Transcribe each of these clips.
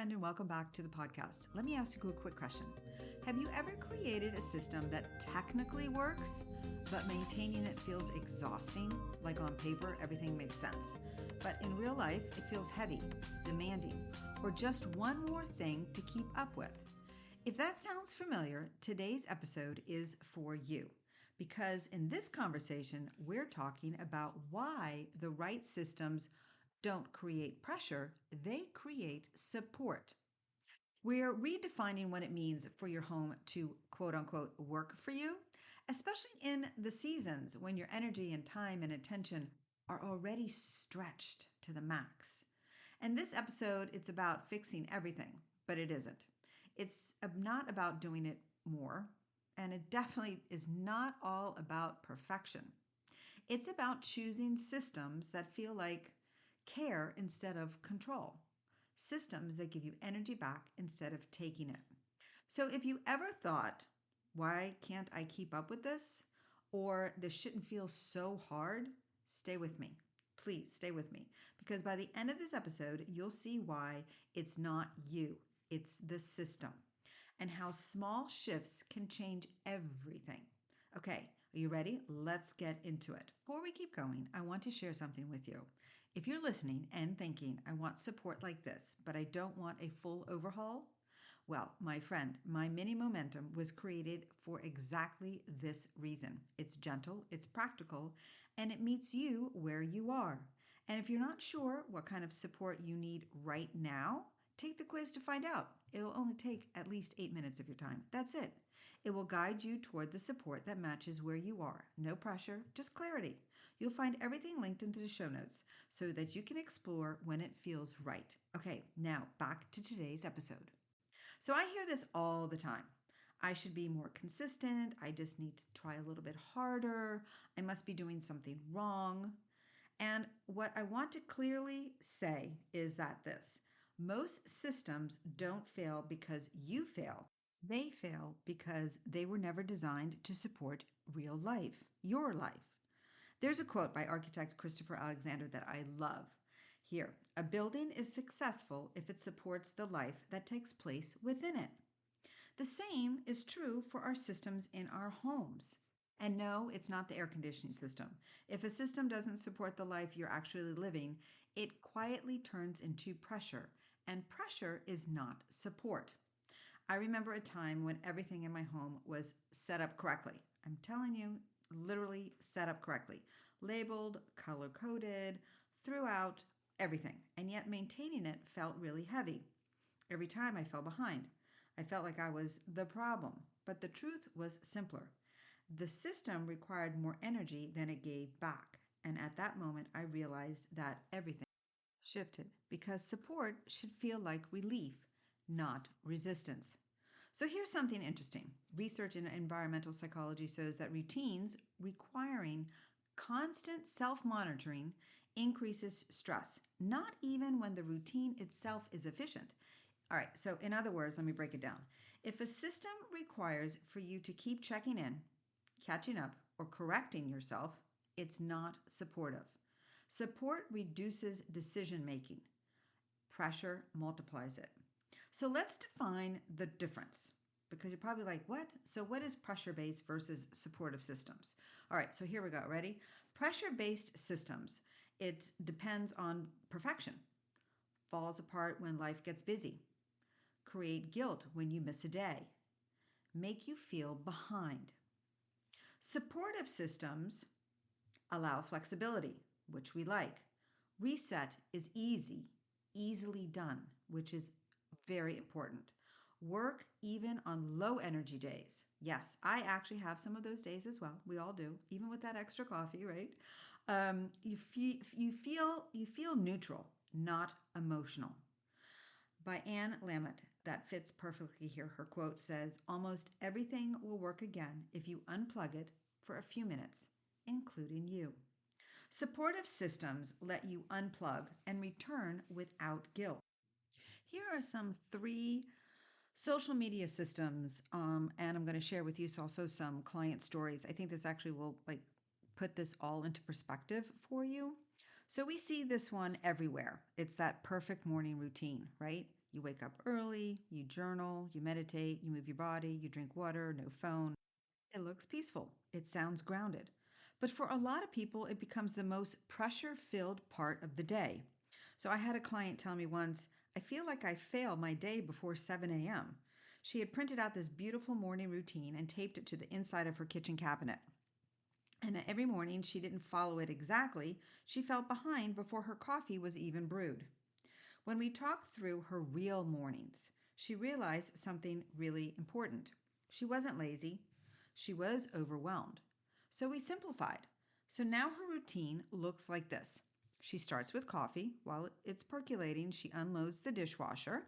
friend, and welcome back to the podcast. Let me ask you a quick question. Have you ever created a system that technically works, but maintaining it feels exhausting? Like on paper, everything makes sense, but in real life, it feels heavy, demanding, or just one more thing to keep up with. If that sounds familiar, today's episode is for you. Because in this conversation, we're talking about why the right systems don't create pressure, they create support. We're redefining what it means for your home to quote unquote work for you, especially in the seasons when your energy and time and attention are already stretched to the max. And this episode, it's about fixing everything, but it isn't. It's not about doing it more, and it definitely is not all about perfection. It's about choosing systems that feel like care instead of control, systems that give you energy back instead of taking it. So if you ever thought, why can't I keep up with this? Or this shouldn't feel so hard, stay with me. Please stay with me, because by the end of this episode, you'll see why it's not you, it's the system, and how small shifts can change everything. Okay, are you ready? Let's get into it. Before we keep going, I want to share something with you. If you're listening and thinking, I want support like this, but I don't want a full overhaul, well, my friend, my mini momentum was created for exactly this reason. It's gentle, it's practical, and it meets you where you are. And if you're not sure what kind of support you need right now, take the quiz to find out. It'll only take at least 8 minutes of your time. That's it. It will guide you toward the support that matches where you are. No pressure, just clarity. You'll find everything linked into the show notes so that you can explore when it feels right. Okay, now back to today's episode. So I hear this all the time. I should be more consistent. I just need to try a little bit harder. I must be doing something wrong. And what I want to clearly say is that most systems don't fail because you fail. They fail because they were never designed to support real life, your life. There's a quote by architect Christopher Alexander that I love. Here, a building is successful if it supports the life that takes place within it. The same is true for our systems in our homes. And no, it's not the air conditioning system. If a system doesn't support the life you're actually living, it quietly turns into pressure, and pressure is not support. I remember a time when everything in my home was set up correctly. I'm telling you, literally set up correctly. Labeled, color coded, throughout, everything. And yet maintaining it felt really heavy. Every time I fell behind, I felt like I was the problem. But the truth was simpler. The system required more energy than it gave back. And at that moment, I realized that everything shifted because support should feel like relief, not resistance. So here's something interesting. Research in environmental psychology shows that routines requiring constant self monitoring increases stress, not even when the routine itself is efficient. All right, so in other words, let me break it down. If a system requires for you to keep checking in, catching up, or correcting yourself, it's not supportive. Support reduces decision making, pressure multiplies it. So let's define the difference because you're probably like, what? So, what is pressure based versus supportive systems? All right, so here we go. Ready? Pressure based systems, it depends on perfection, falls apart when life gets busy, create guilt when you miss a day, make you feel behind. Supportive systems allow flexibility, which we like. Reset is easy, easily done, which is very important. Work even on low energy days. Yes, I actually have some of those days as well. We all do, even with that extra coffee, right? You feel neutral, not emotional. By Anne Lamott, that fits perfectly here. Her quote says, "Almost everything will work again if you unplug it for a few minutes, including you." Supportive systems let you unplug and return without guilt. Here are some three social media systems, and I'm going to share with you also some client stories. I think this actually will put this all into perspective for you. So we see this one everywhere. It's that perfect morning routine, right? You wake up early, you journal, you meditate, you move your body, you drink water, no phone. It looks peaceful. It sounds grounded. But for a lot of people, it becomes the most pressure filled part of the day. So I had a client tell me once, I feel like I fail my day before 7 a.m. She had printed out this beautiful morning routine and taped it to the inside of her kitchen cabinet. And every morning she didn't follow it exactly. She felt behind before her coffee was even brewed. When we talked through her real mornings, she realized something really important. She wasn't lazy, she was overwhelmed. So we simplified. So now her routine looks like this. She starts with coffee. While it's percolating, she unloads the dishwasher.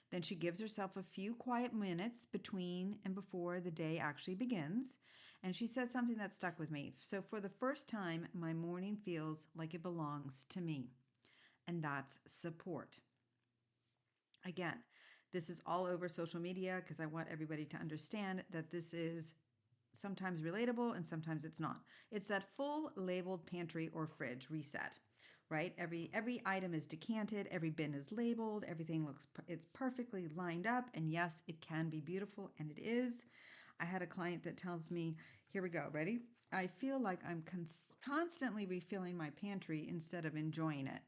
Then she gives herself a few quiet minutes between and before the day actually begins. And she said something that stuck with me. So, for the first time, my morning feels like it belongs to me. And that's support. Again, this is all over social media because I want everybody to understand that this is sometimes relatable and sometimes it's not. It's that full labeled pantry or fridge reset, right? Every item is decanted, every bin is labeled, everything looks it's perfectly lined up, and yes, it can be beautiful and it is. I had a client that tells me, here we go, ready? I feel like I'm constantly refilling my pantry instead of enjoying it.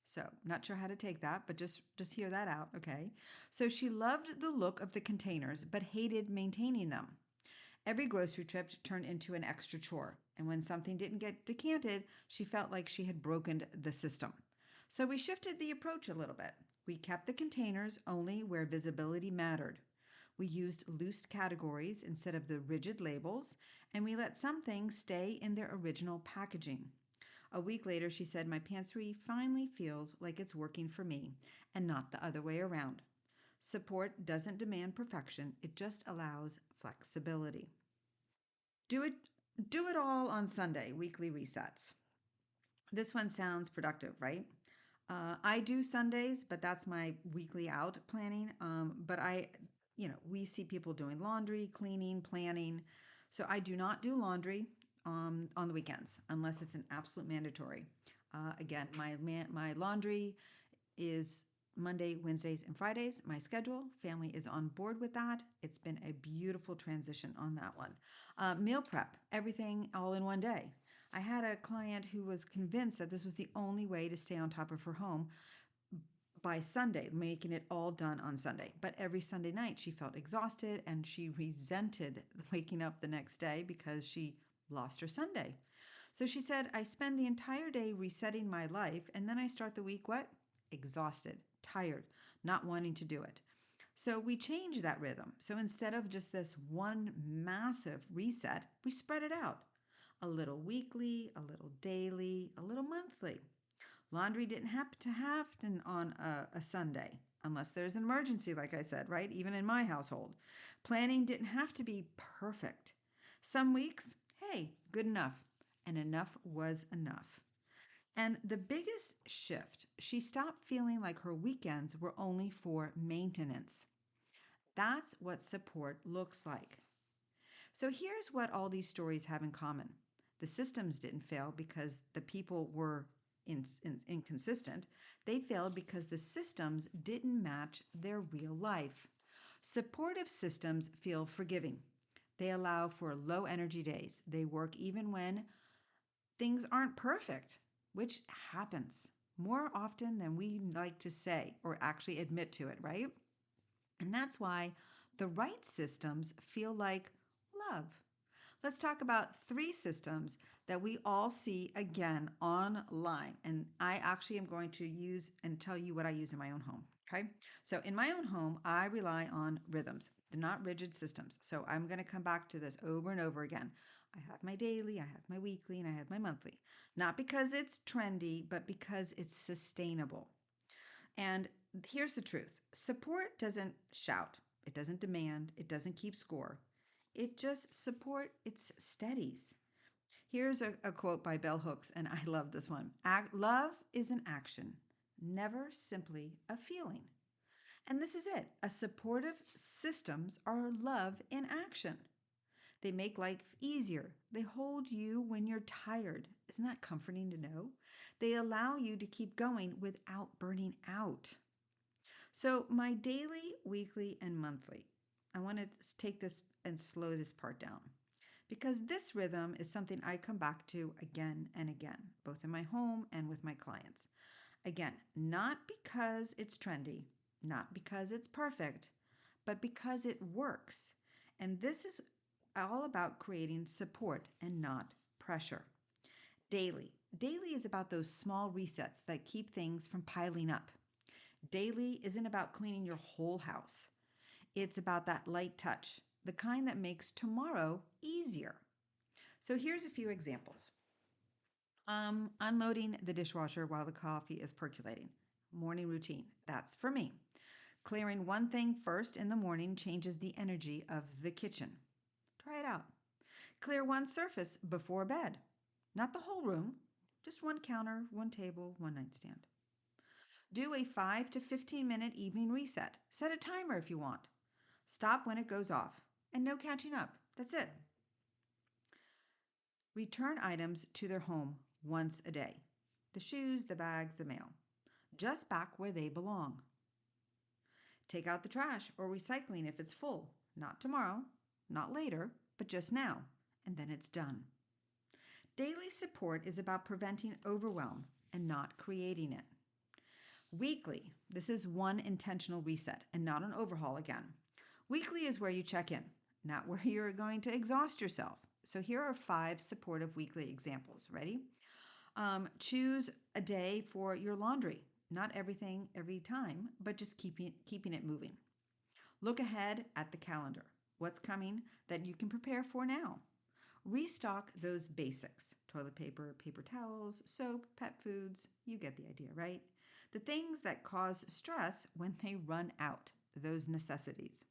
So, not sure how to take that, but just hear that out, okay? So she loved the look of the containers but hated maintaining them. Every grocery trip turned into an extra chore, and when something didn't get decanted, she felt like she had broken the system. So we shifted the approach a little bit. We kept the containers only where visibility mattered. We used loose categories instead of the rigid labels, and we let some things stay in their original packaging. A week later, she said, my pantry finally feels like it's working for me and not the other way around. Support doesn't demand perfection, it just allows flexibility. Do it do it all on Sunday, weekly resets. This one sounds productive, right? I do Sundays, but that's my weekly out planning. We see people doing laundry, cleaning, planning. So I do not do laundry on the weekends unless it's an absolute mandatory. Again, my laundry is Monday, Wednesdays, and Fridays, my schedule. Family is on board with that. It's been a beautiful transition on that one. Meal prep, everything all in one day. I had a client who was convinced that this was the only way to stay on top of her home by Sunday, making it all done on Sunday. But every Sunday night, she felt exhausted and she resented waking up the next day because she lost her Sunday. So she said, I spend the entire day resetting my life, and then I start the week what? Exhausted, tired, not wanting to do it. So we changed that rhythm. So instead of just this one massive reset, we spread it out. A little weekly, a little daily, a little monthly. Laundry didn't have to happen on a Sunday, unless there's an emergency, like I said, right? Even in my household. Planning didn't have to be perfect. Some weeks, hey, good enough. And enough was enough. And the biggest shift, she stopped feeling like her weekends were only for maintenance. That's what support looks like. So here's what all these stories have in common. The systems didn't fail because the people were inconsistent. They failed because the systems didn't match their real life. Supportive systems feel forgiving. They allow for low energy days. They work even when things aren't perfect, which happens more often than we like to say or actually admit to it, right? And that's why the right systems feel like love. Let's talk about three systems that we all see again online. And I actually am going to use and tell you what I use in my own home. Okay. So in my own home, I rely on rhythms. They're not rigid systems. So I'm going to come back to this over and over again. I have my daily, I have my weekly, and I have my monthly. Not because it's trendy, but because it's sustainable. And here's the truth support doesn't shout, it doesn't demand, it doesn't keep score. It just it's steadies. Here's a quote by Bell Hooks, and I love this one. Love is an action, never simply a feeling. And this is it. A supportive systems are love in action. They make life easier. They hold you when you're tired. Isn't that comforting to know? They allow you to keep going without burning out. So, my daily, weekly, and monthly, I want to take this and slow this part down because this rhythm is something I come back to again and again, both in my home and with my clients. Again, not because it's trendy, not because it's perfect, but because it works. And this is all about creating support and not pressure. Daily. Daily is about those small resets that keep things from piling up. Daily isn't about cleaning your whole house. It's about that light touch, the kind that makes tomorrow easier. So here's a few examples. Unloading the dishwasher while the coffee is percolating. Morning routine. That's for me. Clearing one thing first in the morning changes the energy of the kitchen. Try it out. Clear one surface before bed. Not the whole room, just one counter, one table, one nightstand. Do a 5 to 15-minute evening reset. Set a timer if you want. Stop when it goes off. And no catching up. That's it. Return items to their home once a day. The shoes, the bags, the mail. Just back where they belong. Take out the trash or recycling if it's full. Not tomorrow, not later, but just now. And then it's done. Daily support is about preventing overwhelm and not creating it. Weekly, this is one intentional reset and not an overhaul again. Weekly is where you check in, not where you're going to exhaust yourself. So here are 5 supportive weekly examples. Ready? Choose a day for your laundry. Not everything every time, but just keeping it moving. Look ahead at the calendar. What's coming that you can prepare for now? Restock those basics: toilet paper, paper towels, soap, pet foods. You get the idea, right? The things that cause stress when they run out, those necessities.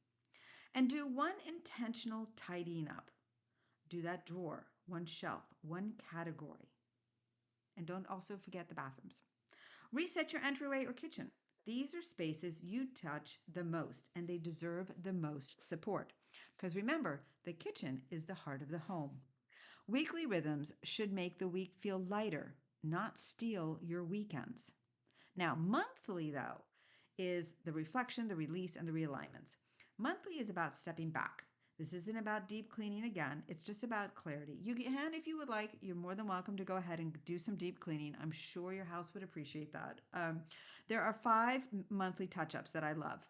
And do one intentional tidying up. Do that drawer, one shelf, one category. And don't also forget the bathrooms. Reset your entryway or kitchen. These are spaces you touch the most and they deserve the most support. Because remember, the kitchen is the heart of the home. Weekly rhythms should make the week feel lighter, not steal your weekends. Now, monthly, though, is the reflection, the release, and the realignments. Monthly is about stepping back. This isn't about deep cleaning again. It's just about clarity. You can, if you would like, you're more than welcome to go ahead and do some deep cleaning. I'm sure your house would appreciate that. There are 5 monthly touch ups that I love.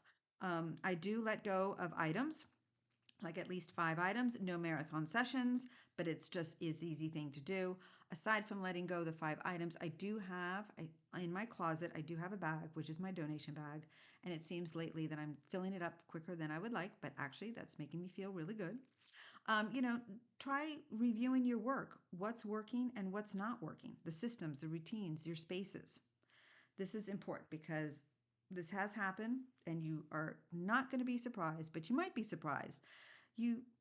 I do let go of items, like at least 5 items, no marathon sessions, but it's just is easy thing to do. Aside from letting go of the 5 items, in my closet, I do have a bag, which is my donation bag, and it seems lately that I'm filling it up quicker than I would like, but actually that's making me feel really good. You know, try reviewing your work, what's working and what's not working, the systems, the routines, your spaces. This is important because this has happened and you are not going to be surprised, but you might be surprised.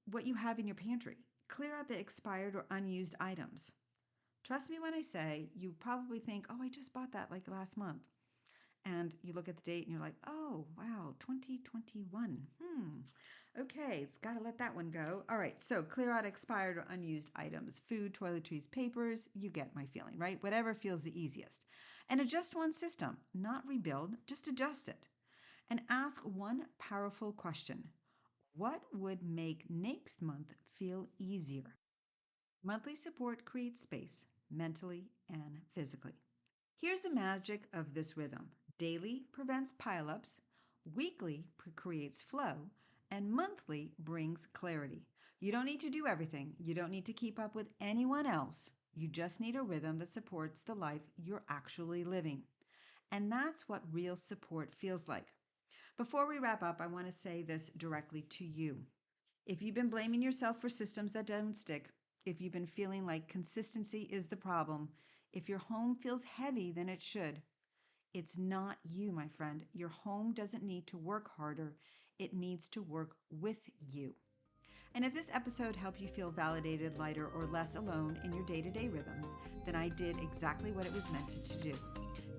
What you have in your pantry. Clear out the expired or unused items. Trust me when I say you probably think, "Oh, I just bought that like last month." And you look at the date and you're like, "Oh, wow, 2021. Okay, it's got to let that one go." All right, so clear out expired or unused items, food, toiletries, papers. You get my feeling, right? Whatever feels the easiest. And adjust one system, not rebuild, just adjust it. And ask one powerful question: what would make next month feel easier? Monthly support creates space, mentally and physically. Here's the magic of this rhythm: daily prevents pileups, weekly creates flow, and monthly brings clarity. You don't need to do everything, you don't need to keep up with anyone else. You just need a rhythm that supports the life you're actually living. And that's what real support feels like. Before we wrap up, I want to say this directly to you. If you've been blaming yourself for systems that don't stick, if you've been feeling like consistency is the problem, if your home feels heavy than it should, it's not you, my friend. Your home doesn't need to work harder. It needs to work with you. And if this episode helped you feel validated, lighter, or less alone in your day-to-day rhythms, then I did exactly what it was meant to do.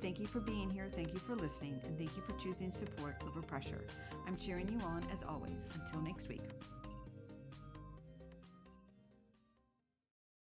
Thank you for being here, thank you for listening, and thank you for choosing support over pressure. I'm cheering you on as always. Until next week.